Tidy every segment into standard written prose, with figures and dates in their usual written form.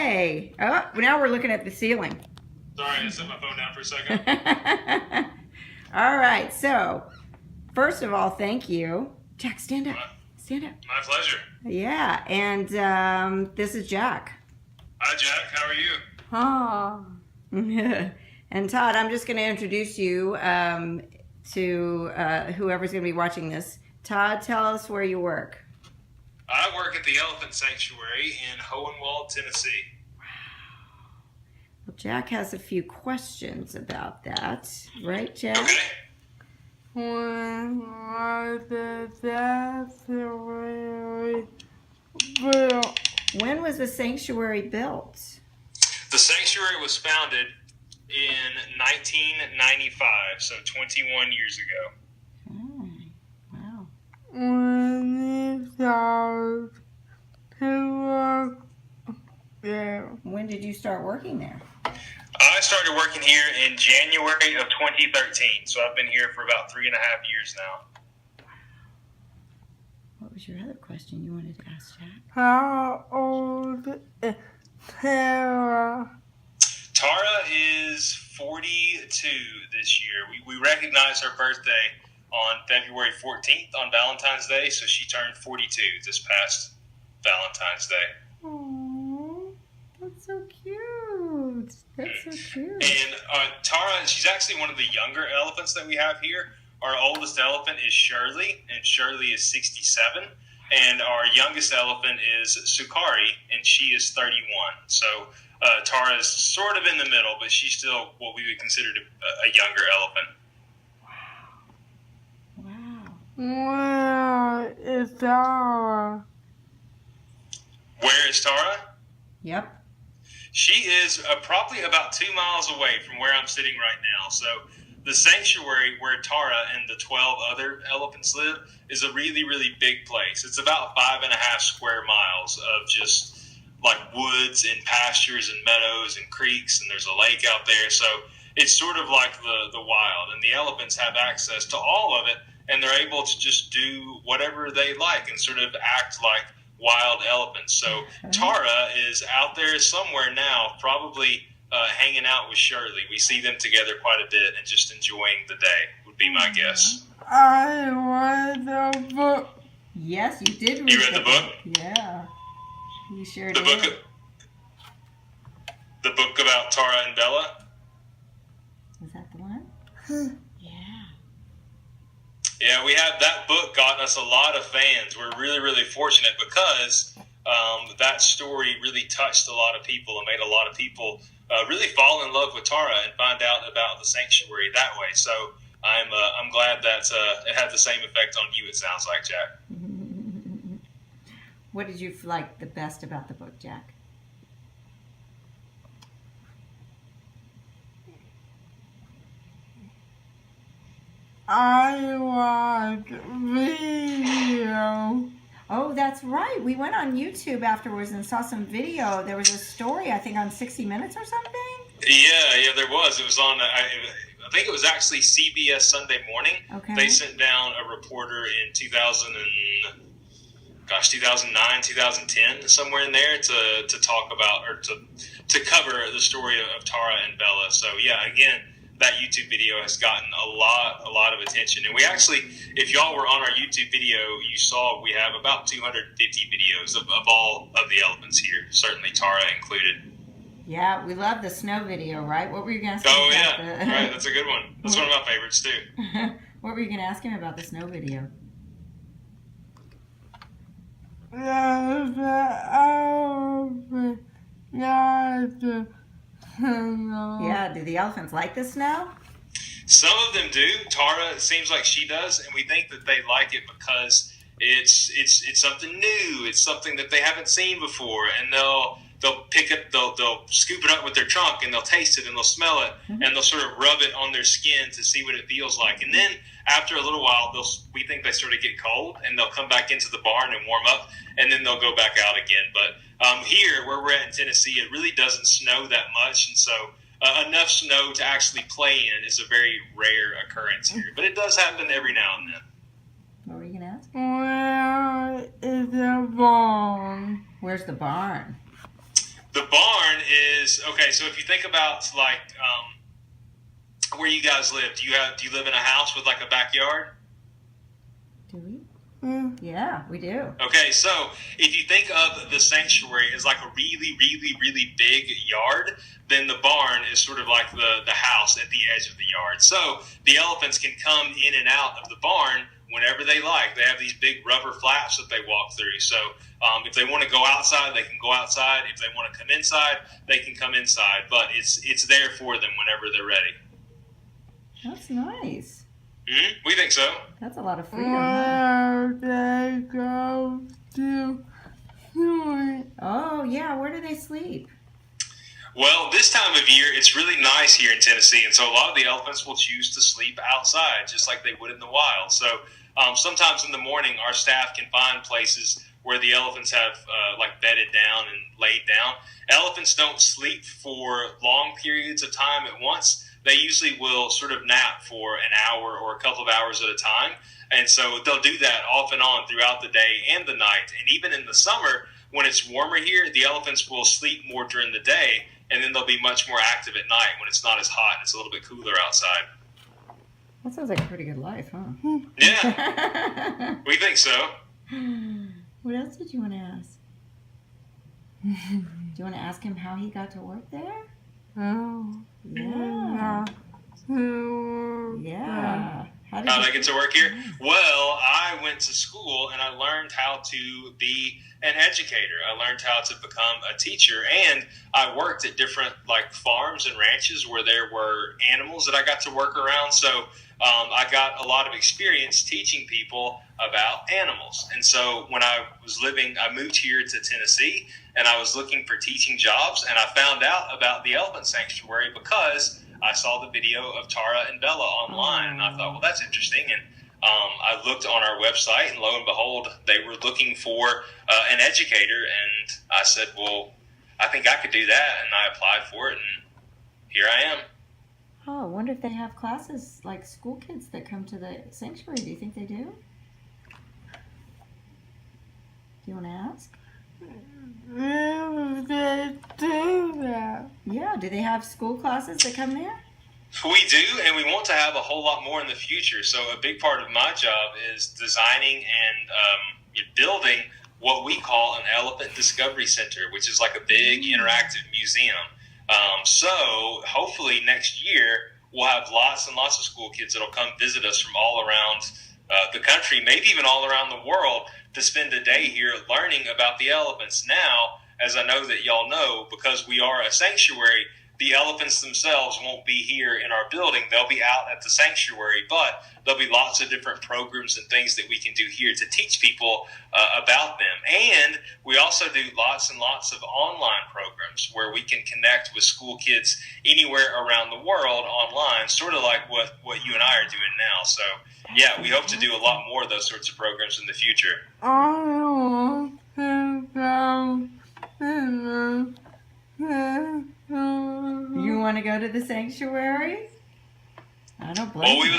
Hey. Oh, now we're looking at the ceiling. Sorry, I set my phone down for a second. All right. So, first of all, thank you. Jack, stand up. Stand up. My pleasure. Yeah. And this is Jack. Hi, Jack. How are you? Oh. And Todd, I'm just going to introduce you to whoever's going to be watching this. Todd, tell us where you work. I work at the Elephant Sanctuary in Hohenwald, Tennessee. Well, Jack has a few questions about that. Right, Jack? Okay. When was the sanctuary built? When was the sanctuary built? The sanctuary was founded in 1995, so 21 years ago. Oh, wow. When you started to work there? When did you start working there? I started working here in January of 2013, so I've been here for about 3.5 years now. What was your other question you wanted to ask, Jack? How old is Tara? Tara is 42 this year. We recognize her birthday on February 14th on Valentine's Day, so she turned 42 this past Valentine's Day. Oh, that's so cute. That's so cute. And Tara, she's actually one of the younger elephants that we have here. Our oldest elephant is Shirley, and Shirley is 67. And our youngest elephant is Sukari, and she is 31. So Tara is sort of in the middle, but she's still what we would consider a younger elephant. Wow. Where is Tara? Where is Tara? Yep. She is probably about 2 miles away from where I'm sitting right now. So the sanctuary where Tara and the 12 other elephants live is a really, really big place. It's about 5.5 square miles of just like woods and pastures and meadows and creeks, and there's a lake out there. So it's sort of like the wild, and the elephants have access to all of it, and they're able to just do whatever they like and sort of act like wild elephants. So Tara is out there somewhere now, probably hanging out with Shirley. We see them together quite a bit and just enjoying the day, would be my guess. I read the book. Yes, you did read You read the book? Yeah. You sure The did. The book about Tara and Bella? Is that the one? Yeah. Yeah, we have that book got us a lot of fans. We're really, really fortunate because that story really touched a lot of people and made a lot of people really fall in love with Tara and find out about the sanctuary that way. So I'm glad that it had the same effect on you, it sounds like, Jack. What did you like the best about the book, Jack? I watched video. Oh, that's right. We went on YouTube afterwards and saw some video. There was a story, I think, on 60 Minutes or something. Yeah, there was. It was on, I think it was actually CBS Sunday Morning. Okay. They sent down a reporter in 2009, 2010, somewhere in there to talk about or to cover the story of Tara and Bella. So yeah, again, that YouTube video has gotten a lot of attention. And we actually, if y'all were on our YouTube video, you saw we have about 250 videos of all of the elephants here, certainly Tara included. Yeah, we love the snow video, right? What were you going to ask him Oh about yeah, right, that's a good one. That's one of my favorites too. What were you going to ask him about the snow video? Yeah, do the elephants like the snow? Some of them do. Tara, it seems like she does, and we think that they like it because it's something new. It's something that they haven't seen before, and they'll pick it, they'll scoop it up with their trunk, and they'll taste it, and they'll smell it, and they'll sort of rub it on their skin to see what it feels like. And then after a little while, we think they sort of get cold, and they'll come back into the barn and warm up, and then they'll go back out again. But here, where we're at in Tennessee, it really doesn't snow that much, and so enough snow to actually play in is a very rare occurrence here. But it does happen every now and then. What were you going to ask? Where is the barn? Where's the barn? The barn is okay. So if you think about like where you guys live, do you live in a house with like a backyard? Do we? Mm. Yeah, we do. Okay, so if you think of the sanctuary as like a really, really, really big yard, then the barn is sort of like the house at the edge of the yard. So the elephants can come in and out of the barn whenever they like. They have these big rubber flaps that they walk through. So if they want to go outside, they can go outside. If they want to come inside, they can come inside. But it's there for them whenever they're ready. That's nice. We think so. That's a lot of freedom. Huh? Where they go to sleep. Oh, yeah. Where do they sleep? Well, this time of year, it's really nice here in Tennessee, and so a lot of the elephants will choose to sleep outside, just like they would in the wild. So sometimes in the morning, our staff can find places where the elephants have like bedded down and laid down. Elephants don't sleep for long periods of time at once. They usually will sort of nap for an hour or a couple of hours at a time. And so they'll do that off and on throughout the day and the night. And even in the summer, when it's warmer here, the elephants will sleep more during the day, and then they'll be much more active at night when it's not as hot and it's a little bit cooler outside. That sounds like a pretty good life, huh? Yeah, we think so. What else did you want to ask? Do you want to ask him how he got to work there? Oh. Yeah. Yeah. How did I get to work here? Well, I went to school and I learned how to be an educator. I learned how to become a teacher, and I worked at different like farms and ranches where there were animals that I got to work around. So I got a lot of experience teaching people about animals. And so when I moved here to Tennessee, and I was looking for teaching jobs, and I found out about the elephant sanctuary because I saw the video of Tara and Bella online, and I thought, well, that's interesting. And I looked on our website, and lo and behold, they were looking for an educator, and I said, well, I think I could do that, and I applied for it, and here I am. Oh, I wonder if they have classes like school kids that come to the sanctuary. Do you think they do? Do you want to ask? They do that. Yeah, do they have school classes that come there? We do, and we want to have a whole lot more in the future. So a big part of my job is designing and building what we call an Elephant Discovery Center, which is like a big interactive museum. So hopefully next year we'll have lots and lots of school kids that'll come visit us from all around the country, maybe even all around the world, to spend a day here learning about the elephants. Now, as I know that y'all know, because we are a sanctuary, the elephants themselves won't be here in our building. They'll be out at the sanctuary, but there'll be lots of different programs and things that we can do here to teach people about them. And we also do lots and lots of online programs where we can connect with school kids anywhere around the world online, sort of like what you and I are doing now. So, yeah, we hope to do a lot more of those sorts of programs in the future. I want to go You want to go to the sanctuary? I don't blame Well, you.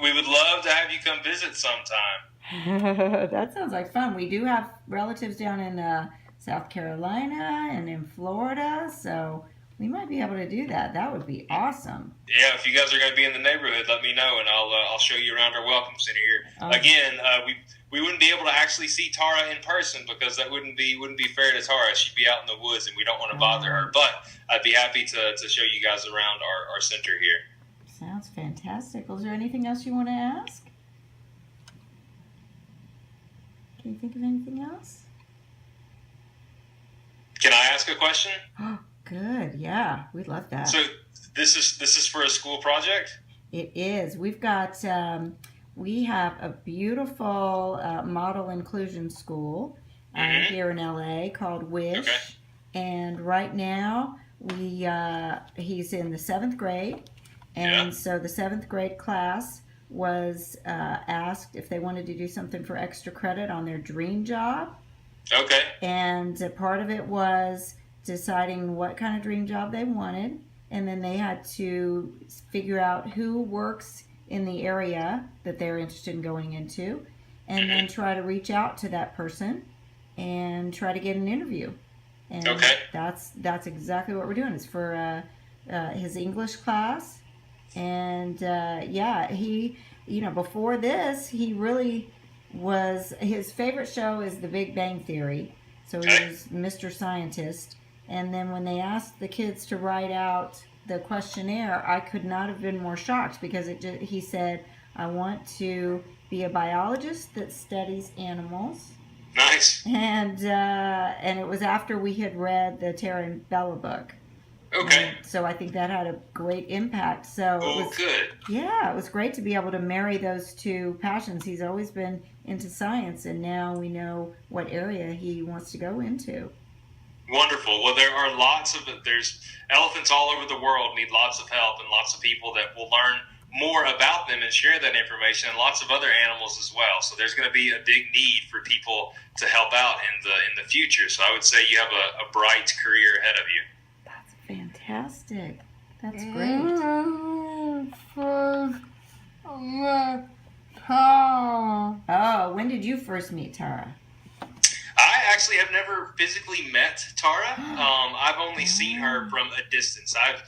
we would love to have you come visit sometime. That sounds like fun. We do have relatives down in South Carolina and in Florida, so we might be able to do that. That would be awesome. Yeah, if you guys are going to be in the neighborhood, let me know, and I'll show you around our welcome center here. Again, we wouldn't be able to actually see Tara in person because that wouldn't be fair to Tara. She'd be out in the woods, and we don't want to bother her. But I'd be happy to show you guys around our center here. Sounds fantastic. Was there anything else you want to ask? Can you think of anything else? Can I ask a question? Oh, good. Yeah, we'd love that. So this is for a school project? It is. We've got, we have a beautiful model inclusion school here in LA called Wish. Okay. And right now he's in the 7th grade. And so the 7th grade class was asked if they wanted to do something for extra credit on their dream job. Okay. And part of it was deciding what kind of dream job they wanted. And then they had to figure out who works in the area that they're interested in going into. And then try to reach out to that person and try to get an interview. and Okay. that's exactly what we're doing. It's for his English class, and yeah, he, before this, he really was. His favorite show is The Big Bang Theory, so he Okay. was Mr. Scientist. And then when they asked the kids to write out the questionnaire, I could not have been more shocked because he said, "I want to be a biologist that studies animals." Nice. And it was after we had read the Tara and Bella book. Okay. And so I think that had a great impact. So it Oh, was, good. yeah, it was great to be able to marry those two passions. He's always been into science, and now we know what area he wants to go into. Wonderful. Well, there's elephants all over the world need lots of help and lots of people that will learn more about them and share that information, and lots of other animals as well. So there's going to be a big need for people to help out in the future. So I would say you have a bright career ahead of you. That's fantastic. That's great. Oh, when did you first meet Tara? I actually have never physically met Tara. I've only seen her from a distance. I've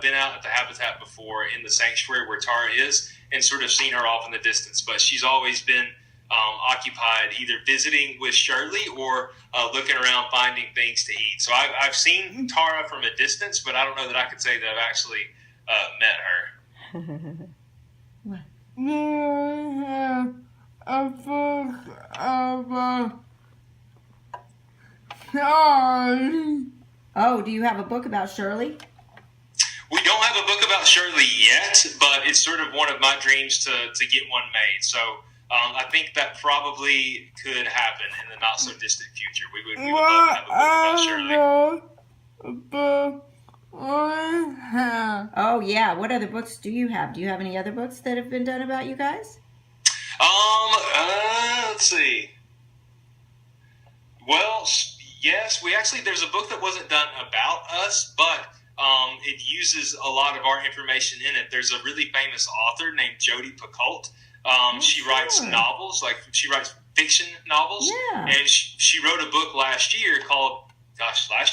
been out at the habitat before in the sanctuary where Tara is and sort of seen her off in the distance. But she's always been occupied either visiting with Shirley or looking around finding things to eat. So I've seen Tara from a distance, but I don't know that I could say that I've actually met her. What? You have a book about Todd. Oh, do you have a book about Shirley? We don't have a book about Shirley yet, but it's sort of one of my dreams to get one made. So I think that probably could happen in the not so distant future. We would love to have a book about Shirley. Oh, yeah. What other books do you have? Do you have any other books that have been done about you guys? Let's see. Well, yes, there's a book that wasn't done about us, but it uses a lot of our information in it. There's a really famous author named Jodi Picoult. She writes novels, like she writes fiction novels. Yeah. And she wrote a book last year called,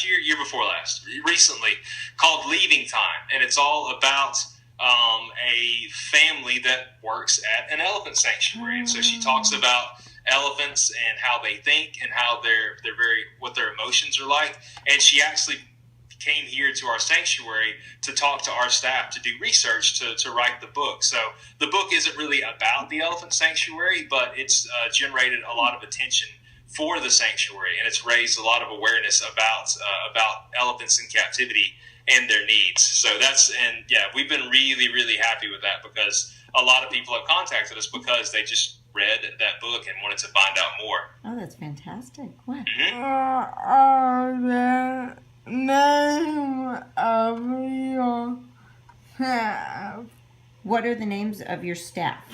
year before last, recently, called Leaving Time. And it's all about a family that works at an elephant sanctuary. And so she talks about elephants and how they think and how what their emotions are like. And she actually came here to our sanctuary to talk to our staff to do research to write the book. So the book isn't really about the elephant sanctuary, but it's generated a lot of attention for the sanctuary, and it's raised a lot of awareness about elephants in captivity and their needs. So we've been really, really happy with that because a lot of people have contacted us because they just read that book and wanted to find out more. Oh, that's fantastic. What? The name of your staff. What are the names of your staff?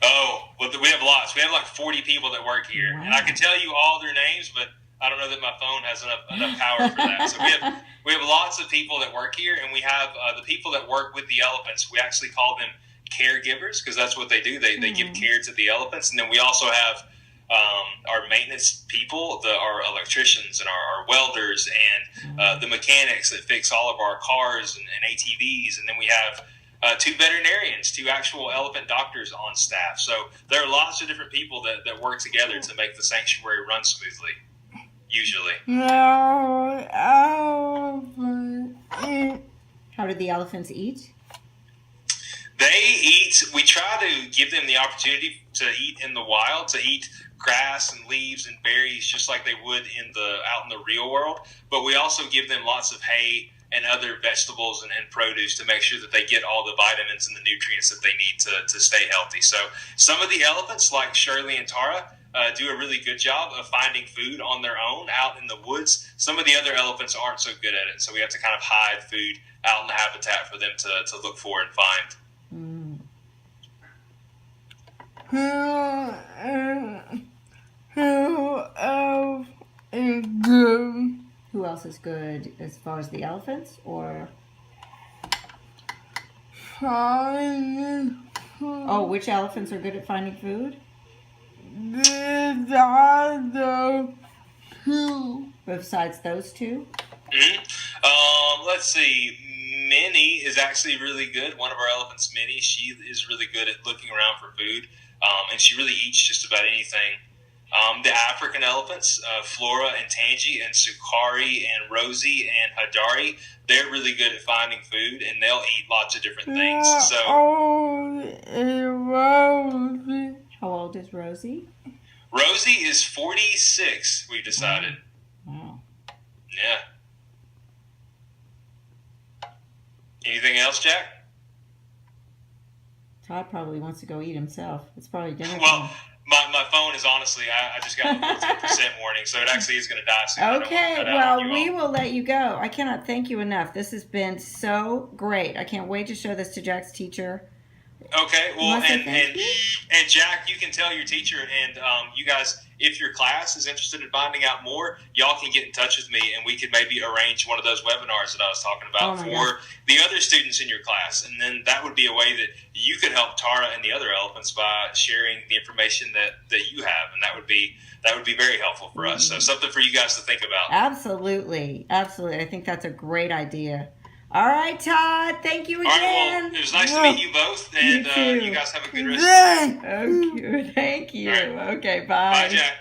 Oh, well, we have lots. We have like 40 people that work here. Wow. And I can tell you all their names, but I don't know that my phone has enough power for that. So we have lots of people that work here, and we have the people that work with the elephants. We actually call them caregivers because that's what they do. They give care to the elephants. And then we also have our maintenance people, our electricians and our welders and the mechanics that fix all of our cars and ATVs. And then we have 2 veterinarians, 2 actual elephant doctors on staff. So there are lots of different people that work together to make the sanctuary run smoothly, usually. How do the elephants eat? They eat, we try to give them the opportunity to eat in the wild, to eat grass and leaves and berries just like they would out in the real world. But we also give them lots of hay and other vegetables and produce to make sure that they get all the vitamins and the nutrients that they need to stay healthy. So some of the elephants, like Shirley and Tara, do a really good job of finding food on their own out in the woods. Some of the other elephants aren't so good at it, so we have to kind of hide food out in the habitat for them to look for and find. Who else is good? Who else is good as far as the elephants, or? Finding food. Oh, which elephants are good at finding food? The doctor two. Besides those two? Let's see. Minnie is actually really good. One of our elephants, Minnie, she is really good at looking around for food, and she really eats just about anything. The African elephants, Flora and Tangi and Sukari and Rosie and Hadari, they're really good at finding food, and they'll eat lots of different things. So, Rosie. How old is Rosie? Rosie is 46, we've decided. Wow. Yeah. Anything else, Jack? Todd probably wants to go eat himself. It's probably dinner Well, time. my phone is honestly, I just got a 14% warning, so it actually is going to die soon. I don't wanna Okay, cut out well, on you we all. will let you go. I cannot thank you enough. This has been so great. I can't wait to show this to Jack's teacher. Okay, You well, wanna say and thank you? Jack, you can tell your teacher, and you guys, if your class is interested in finding out more, y'all can get in touch with me, and we could maybe arrange one of those webinars that I was talking about Oh my for the other students in your class, and then that would be a way that you could help Tara and the other elephants by sharing the information that you have, and that would be very helpful for us. So something for you guys to think about. Absolutely. Absolutely. I think that's a great idea. All right, Todd. Thank you All right, again. well, it was nice to meet you both, and You too. you guys have a good rest of the day. Okay, thank you. All right. Okay, Bye, Jack.